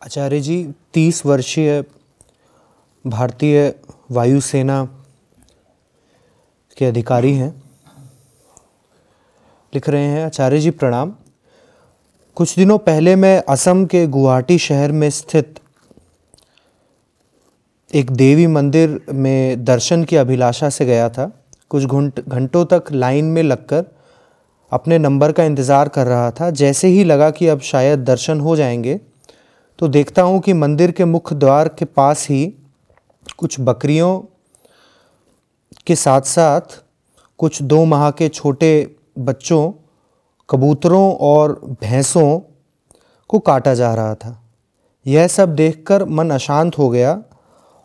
आचार्य जी 30 वर्षीय भारतीय वायुसेना के अधिकारी हैं। लिख रहे हैं, आचार्य जी प्रणाम। कुछ दिनों पहले मैं असम के गुवाहाटी शहर में स्थित एक देवी मंदिर में दर्शन की अभिलाषा से गया था। कुछ घंटों तक लाइन में लगकर अपने नंबर का इंतज़ार कर रहा था। जैसे ही लगा कि अब शायद दर्शन हो जाएंगे तो देखता हूँ कि मंदिर के मुख्य द्वार के पास ही कुछ बकरियों के साथ साथ कुछ 2 माह के छोटे बच्चों, कबूतरों और भैंसों को काटा जा रहा था। यह सब देखकर मन अशांत हो गया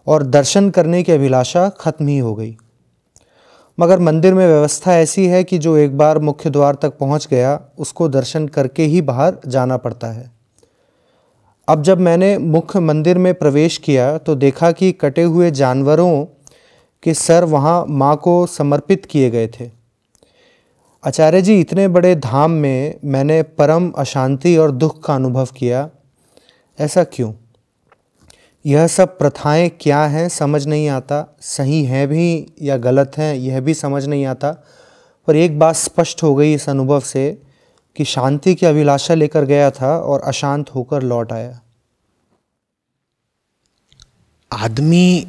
और दर्शन करने की अभिलाषा खत्म ही हो गई। मगर मंदिर में व्यवस्था ऐसी है कि जो एक बार मुख्य द्वार तक पहुंच गया उसको दर्शन करके ही बाहर जाना पड़ता है। अब जब मैंने मुख्य मंदिर में प्रवेश किया तो देखा कि कटे हुए जानवरों के सर वहाँ माँ को समर्पित किए गए थे। आचार्य जी, इतने बड़े धाम में मैंने परम अशांति और दुख का अनुभव किया। ऐसा क्यों? यह सब प्रथाएं क्या हैं समझ नहीं आता। सही हैं भी या गलत हैं यह भी समझ नहीं आता। पर एक बात स्पष्ट हो गई इस अनुभव से कि शांति की अभिलाषा लेकर गया था और अशांत होकर लौट आया। आदमी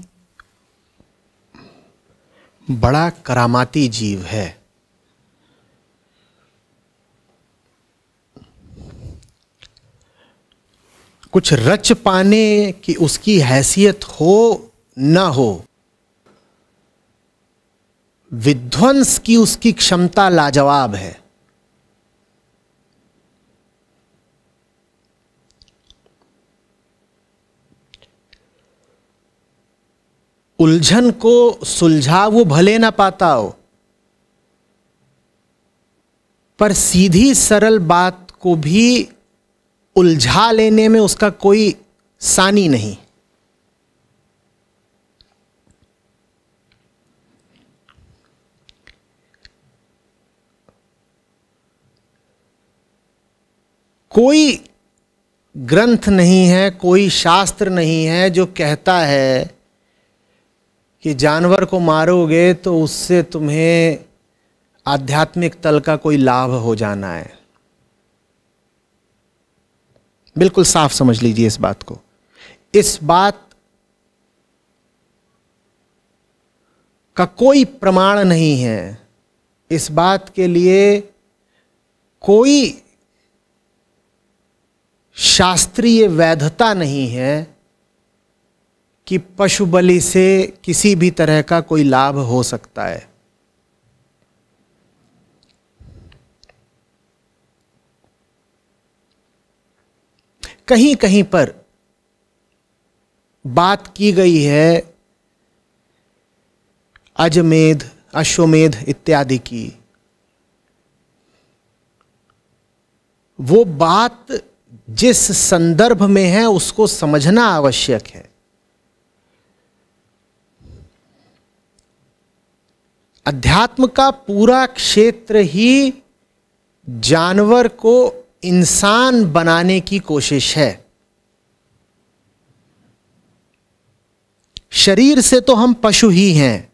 बड़ा करामाती जीव है। कुछ रच पाने की उसकी हैसियत हो न हो, विध्वंस की उसकी क्षमता लाजवाब है। उलझन को सुलझा वो भले ना पाता हो, पर सीधी सरल बात को भी उलझा लेने में उसका कोई सानी नहीं। कोई ग्रंथ नहीं है, कोई शास्त्र नहीं है जो कहता है कि जानवर को मारोगे तो उससे तुम्हें आध्यात्मिक तल का कोई लाभ हो जाना है। बिल्कुल साफ समझ लीजिए इस बात को। इस बात का कोई प्रमाण नहीं है। इस बात के लिए कोई शास्त्रीय वैधता नहीं है कि पशु बलि से किसी भी तरह का कोई लाभ हो सकता है। कहीं कहीं पर बात की गई है अजमेध, अश्वमेध इत्यादि की। वो बात जिस संदर्भ में है उसको समझना आवश्यक है। अध्यात्म का पूरा क्षेत्र ही जानवर को इंसान बनाने की कोशिश है। शरीर से तो हम पशु ही हैं,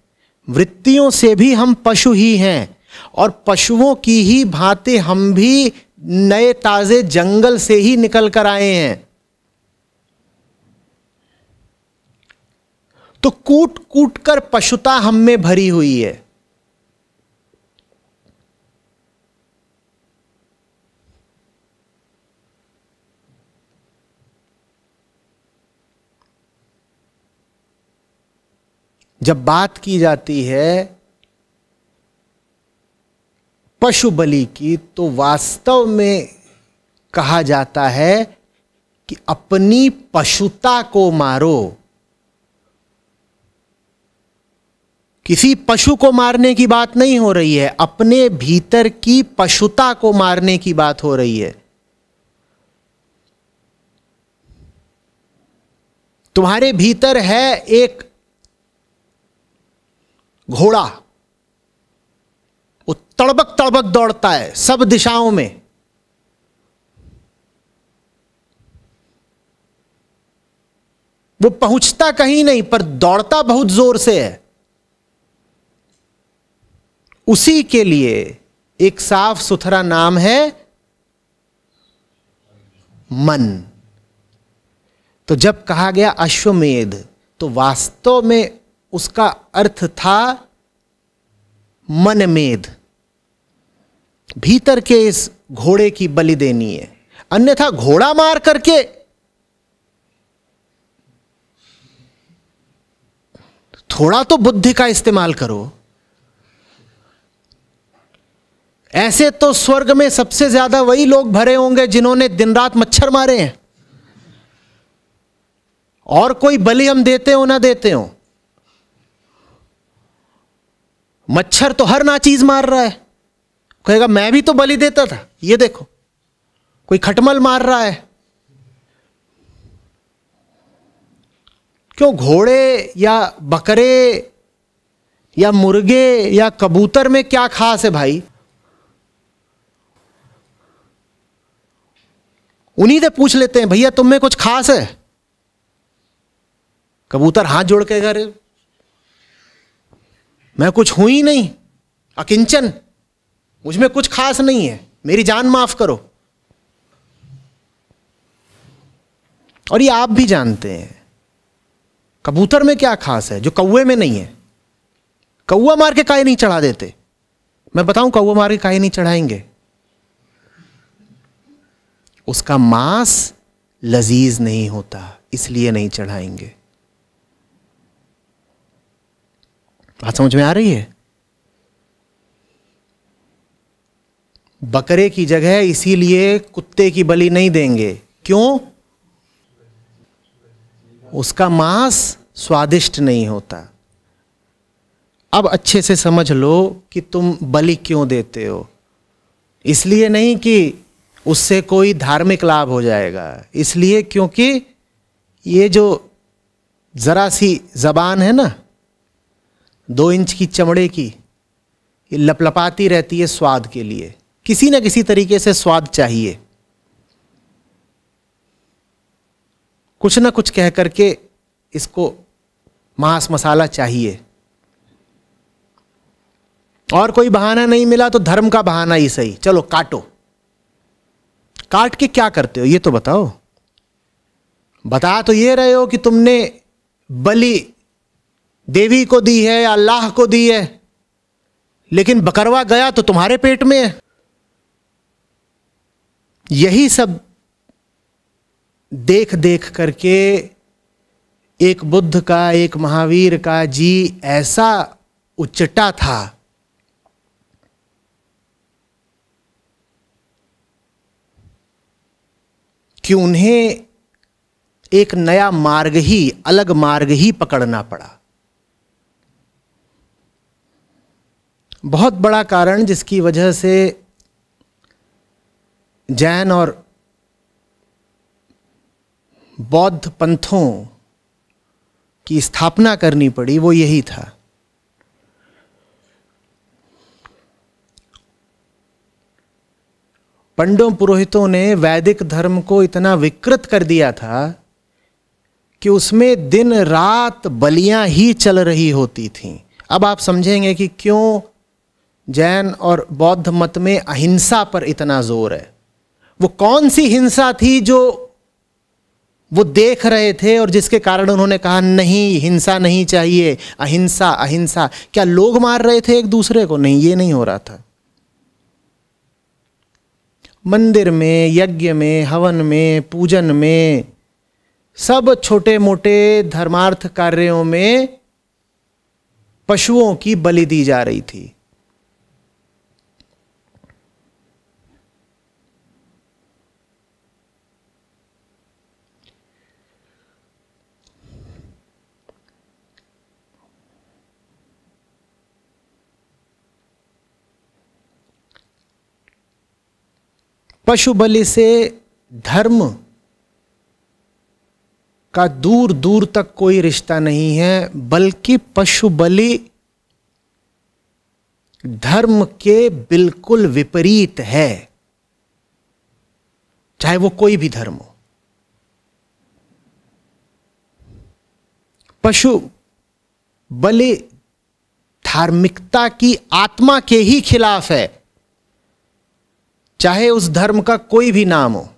वृत्तियों से भी हम पशु ही हैं, और पशुओं की ही भांति हम भी नए ताजे जंगल से ही निकल कर आए हैं। तो कूट कूट कर पशुता हम में भरी हुई है। जब बात की जाती है पशु बलि की तो वास्तव में कहा जाता है कि अपनी पशुता को मारो। किसी पशु को मारने की बात नहीं हो रही है, अपने भीतर की पशुता को मारने की बात हो रही है। तुम्हारे भीतर है एक घोड़ा, वो तड़बक तड़बक दौड़ता है सब दिशाओं में। वो पहुंचता कहीं नहीं पर दौड़ता बहुत जोर से है। उसी के लिए एक साफ सुथरा नाम है मन। तो जब कहा गया अश्वमेध, तो वास्तव में उसका अर्थ था मनमेध। भीतर के इस घोड़े की बलि देनी है, अन्यथा घोड़ा मार करके थोड़ा तो बुद्धि का इस्तेमाल करो। ऐसे तो स्वर्ग में सबसे ज्यादा वही लोग भरे होंगे जिन्होंने दिन रात मच्छर मारे हैं। और कोई बलि हम देते हो ना देते हो, मच्छर तो हर ना चीज मार रहा है। कहेगा मैं भी तो बलि देता था, ये देखो कोई खटमल मार रहा है। क्यों? घोड़े या बकरे या मुर्गे या कबूतर में क्या खास है भाई? उन्हीं से पूछ लेते हैं, भैया तुम में कुछ खास है? कबूतर हाथ जोड़ के अरे मैं कुछ हूं ही नहीं, अकिंचन, मुझ में कुछ खास नहीं है, मेरी जान माफ करो। और ये आप भी जानते हैं कबूतर में क्या खास है जो कौवे में नहीं है। कौवा मार के काहे नहीं चढ़ा देते? मैं बताऊं कौवा मार के काहे नहीं चढ़ाएंगे? उसका मांस लजीज नहीं होता, इसलिए नहीं चढ़ाएंगे। बात समझ में आ रही है? बकरे की जगह इसीलिए कुत्ते की बलि नहीं देंगे। क्यों? उसका मांस स्वादिष्ट नहीं होता। अब अच्छे से समझ लो कि तुम बलि क्यों देते हो। इसलिए नहीं कि उससे कोई धार्मिक लाभ हो जाएगा, इसलिए क्योंकि ये जो जरा सी जबान है ना, 2 इंच की चमड़े की, ये लपलपाती रहती है स्वाद के लिए। किसी ना किसी तरीके से स्वाद चाहिए, कुछ ना कुछ कह करके इसको मांस मसाला चाहिए। और कोई बहाना नहीं मिला तो धर्म का बहाना ही सही, चलो काटो। काट के क्या करते हो ये तो बताओ। बता तो ये रहे हो कि तुमने बलि देवी को दी है या अल्लाह को दी है, लेकिन बकरवा गया तो तुम्हारे पेट में है। यही सब देख देख करके एक बुद्ध का, एक महावीर का जी ऐसा उच्चटा था कि उन्हें एक नया मार्ग ही, अलग मार्ग ही पकड़ना पड़ा। बहुत बड़ा कारण जिसकी वजह से जैन और बौद्ध पंथों की स्थापना करनी पड़ी वो यही था। पंडों पुरोहितों ने वैदिक धर्म को इतना विकृत कर दिया था कि उसमें दिन रात बलियां ही चल रही होती थीं। अब आप समझेंगे कि क्यों जैन और बौद्ध मत में अहिंसा पर इतना जोर है। वो कौन सी हिंसा थी जो वो देख रहे थे और जिसके कारण उन्होंने कहा नहीं, हिंसा नहीं चाहिए, अहिंसा अहिंसा। क्या लोग मार रहे थे एक दूसरे को? नहीं, ये नहीं हो रहा था। मंदिर में, यज्ञ में, हवन में, पूजन में, सब छोटे मोटे धर्मार्थ कार्यों में पशुओं की बलि दी जा रही थी। पशु बलि से धर्म का दूर दूर तक कोई रिश्ता नहीं है, बल्कि पशु बलि धर्म के बिल्कुल विपरीत है, चाहे वो कोई भी धर्म हो। पशु बलि धार्मिकता की आत्मा के ही खिलाफ है, चाहे उस धर्म का कोई भी नाम हो।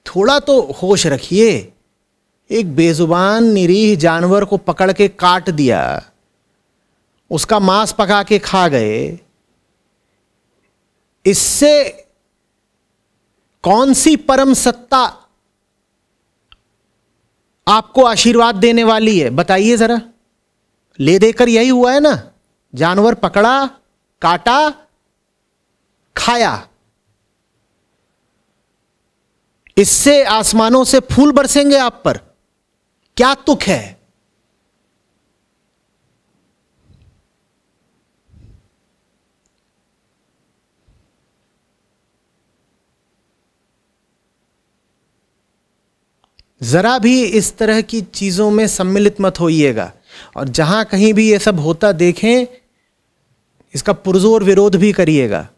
थोड़ा तो होश रखिए। एक बेजुबान निरीह जानवर को पकड़ के काट दिया, उसका मांस पका के खा गए, इससे कौन सी परम सत्ता आपको आशीर्वाद देने वाली है, बताइए जरा। ले देकर यही हुआ है ना, जानवर पकड़ा, काटा, खाया, इससे आसमानों से फूल बरसेंगे आप पर? क्या तुक है? जरा भी इस तरह की चीजों में सम्मिलित मत होइएगा, और जहां कहीं भी ये सब होता देखें, इसका पुरजोर विरोध भी करिएगा।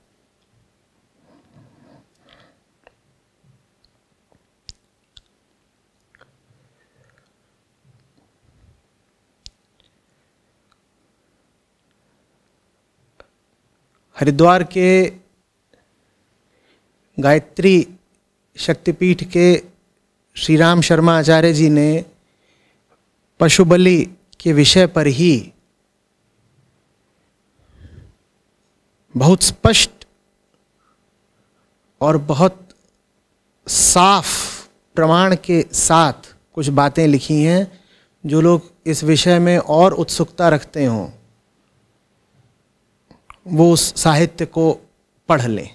हरिद्वार के गायत्री शक्तिपीठ के श्री राम शर्मा आचार्य जी ने पशु बलि के विषय पर ही बहुत स्पष्ट और बहुत साफ प्रमाण के साथ कुछ बातें लिखी हैं। जो लोग इस विषय में और उत्सुकता रखते हों, वो उस साहित्य को पढ़ लें।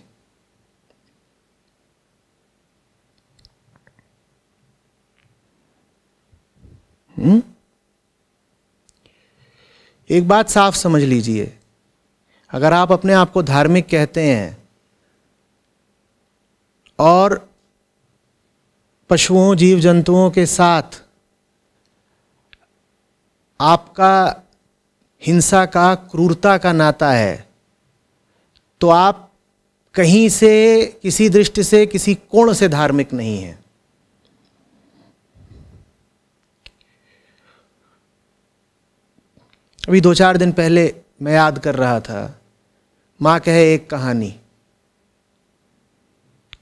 एक बात साफ समझ लीजिए, अगर आप अपने आप को धार्मिक कहते हैं और पशुओं, जीव जंतुओं के साथ आपका हिंसा का, क्रूरता का नाता है, तो आप कहीं से, किसी दृष्टि से, किसी कोण से धार्मिक नहीं हैं। अभी 2-4 दिन पहले मैं याद कर रहा था, माँ कहे एक कहानी।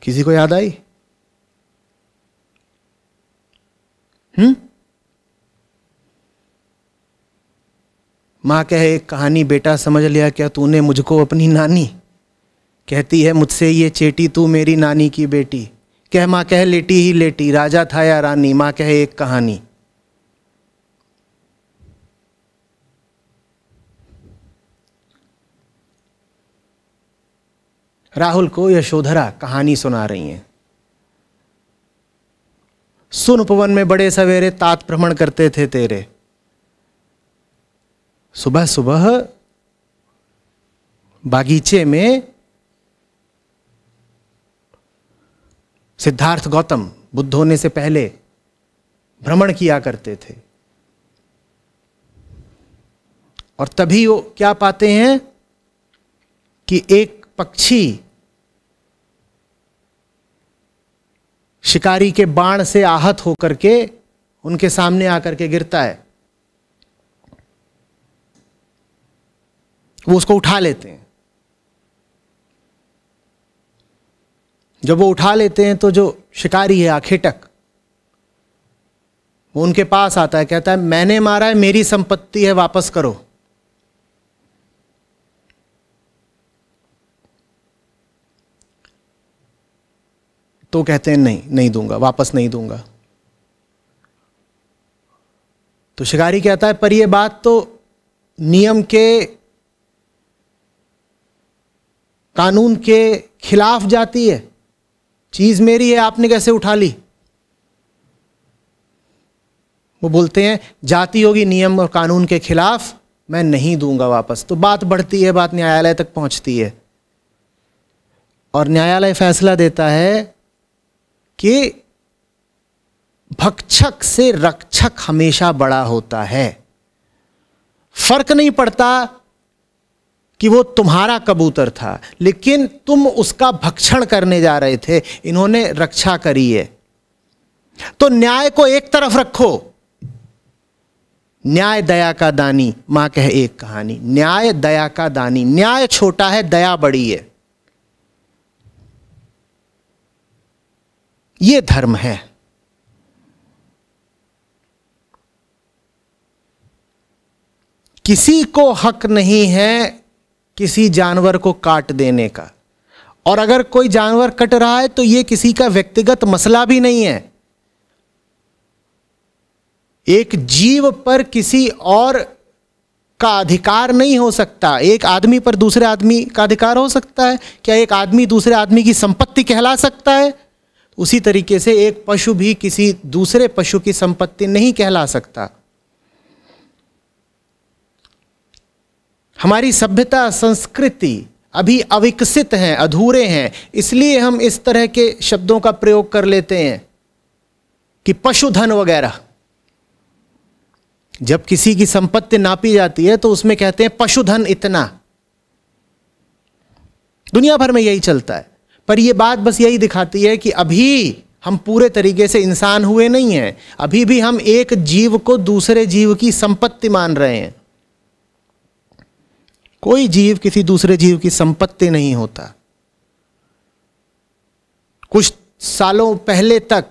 किसी को याद आई? माँ कहे एक कहानी, बेटा समझ लिया क्या तूने मुझको अपनी नानी? कहती है मुझसे ये चेटी तू मेरी नानी की बेटी। कह माँ कह लेटी ही लेटी, राजा था या रानी। माँ कहे एक कहानी। राहुल को यशोधरा कहानी सुना रही हैं। सुन उपवन में बड़े सवेरे तात भ्रमण करते थे तेरे। सुबह सुबह बागीचे में सिद्धार्थ गौतम बुद्ध होने से पहले भ्रमण किया करते थे, और तभी वो क्या पाते हैं कि एक पक्षी शिकारी के बाण से आहत होकर के उनके सामने आकर के गिरता है। वो उसको उठा लेते हैं। जब वो उठा लेते हैं तो जो शिकारी है आखेटक, वो उनके पास आता है, कहता है मैंने मारा है, मेरी संपत्ति है, वापस करो। तो कहते हैं नहीं, नहीं दूंगा, वापस नहीं दूंगा। तो शिकारी कहता है पर यह बात तो नियम के, कानून के खिलाफ जाती है। चीज मेरी है, आपने कैसे उठा ली? वो बोलते हैं जाती होगी नियम और कानून के खिलाफ, मैं नहीं दूंगा वापस। तो बात बढ़ती है, बात न्यायालय तक पहुंचती है, और न्यायालय फैसला देता है कि भक्षक से रक्षक हमेशा बड़ा होता है। फर्क नहीं पड़ता कि वो तुम्हारा कबूतर था, लेकिन तुम उसका भक्षण करने जा रहे थे, इन्होंने रक्षा करी है। तो न्याय को एक तरफ रखो, न्याय दया का दानी, मां कहे एक कहानी, न्याय दया का दानी। न्याय छोटा है, दया बड़ी है। ये धर्म है। किसी को हक नहीं है किसी जानवर को काट देने का, और अगर कोई जानवर कट रहा है तो यह किसी का व्यक्तिगत मसला भी नहीं है। एक जीव पर किसी और का अधिकार नहीं हो सकता। एक आदमी पर दूसरे आदमी का अधिकार हो सकता है? क्या एक आदमी दूसरे आदमी की संपत्ति कहला सकता है? उसी तरीके से एक पशु भी किसी दूसरे पशु की संपत्ति नहीं कहला सकता। हमारी सभ्यता संस्कृति अभी अविकसित हैं, अधूरे हैं, इसलिए हम इस तरह के शब्दों का प्रयोग कर लेते हैं कि पशुधन वगैरह। जब किसी की संपत्ति नापी जाती है तो उसमें कहते हैं पशुधन इतना। दुनिया भर में यही चलता है, पर यह बात बस यही दिखाती है कि अभी हम पूरे तरीके से इंसान हुए नहीं हैं। अभी भी हम एक जीव को दूसरे जीव की संपत्ति मान रहे हैं। कोई जीव किसी दूसरे जीव की संपत्ति नहीं होता। कुछ सालों पहले तक,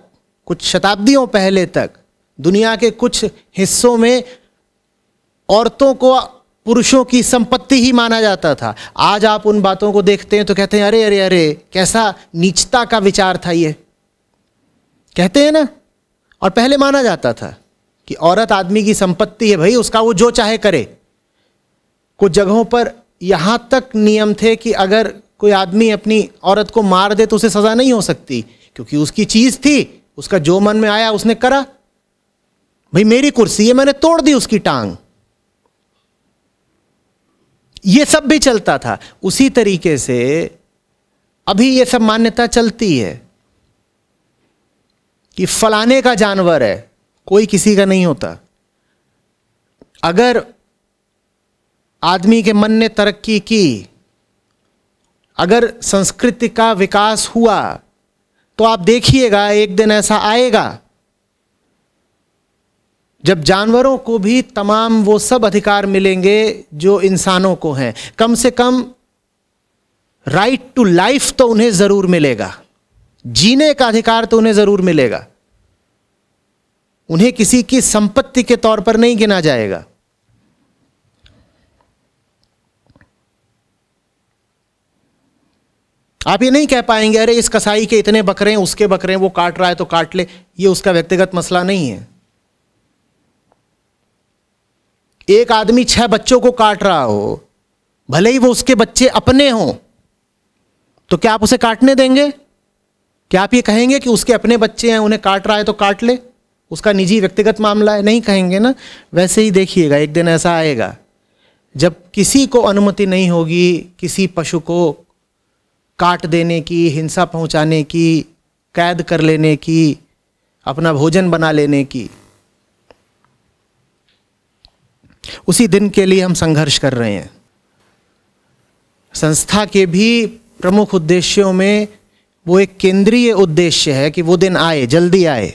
कुछ शताब्दियों पहले तक दुनिया के कुछ हिस्सों में औरतों को पुरुषों की संपत्ति ही माना जाता था। आज आप उन बातों को देखते हैं तो कहते हैं अरे अरे अरे, कैसा नीचता का विचार था ये, कहते हैं ना। और पहले माना जाता था कि औरत आदमी की संपत्ति है, भाई उसका वो जो चाहे करे। कुछ जगहों पर यहां तक नियम थे कि अगर कोई आदमी अपनी औरत को मार दे तो उसे सजा नहीं हो सकती, क्योंकि उसकी चीज थी, उसका जो मन में आया उसने करा। भाई मेरी कुर्सी है, मैंने तोड़ दी उसकी टांग। ये सब भी चलता था। उसी तरीके से अभी ये सब मान्यता चलती है कि फलाने का जानवर है, कोई किसी का नहीं होता। अगर आदमी के मन ने तरक्की की, अगर संस्कृति का विकास हुआ, तो आप देखिएगा एक दिन ऐसा आएगा जब जानवरों को भी तमाम वो सब अधिकार मिलेंगे जो इंसानों को हैं। कम से कम राइट टू लाइफ तो उन्हें जरूर मिलेगा, जीने का अधिकार तो उन्हें जरूर मिलेगा। उन्हें किसी की संपत्ति के तौर पर नहीं गिना जाएगा। आप ये नहीं कह पाएंगे अरे इस कसाई के इतने बकरे हैं, उसके बकरे हैं, वो काट रहा है तो काट ले। ये उसका व्यक्तिगत मसला नहीं है। एक आदमी 6 बच्चों को काट रहा हो, भले ही वो उसके बच्चे अपने हों, तो क्या आप उसे काटने देंगे? क्या आप ये कहेंगे कि उसके अपने बच्चे हैं, उन्हें काट रहा है तो काट ले, उसका निजी व्यक्तिगत मामला है? नहीं कहेंगे ना। वैसे ही देखिएगा एक दिन ऐसा आएगा जब किसी को अनुमति नहीं होगी किसी पशु को काट देने की, हिंसा पहुंचाने की, कैद कर लेने की, अपना भोजन बना लेने की। उसी दिन के लिए हम संघर्ष कर रहे हैं। संस्था के भी प्रमुख उद्देश्यों में वो एक केंद्रीय उद्देश्य है कि वो दिन आए, जल्दी आए।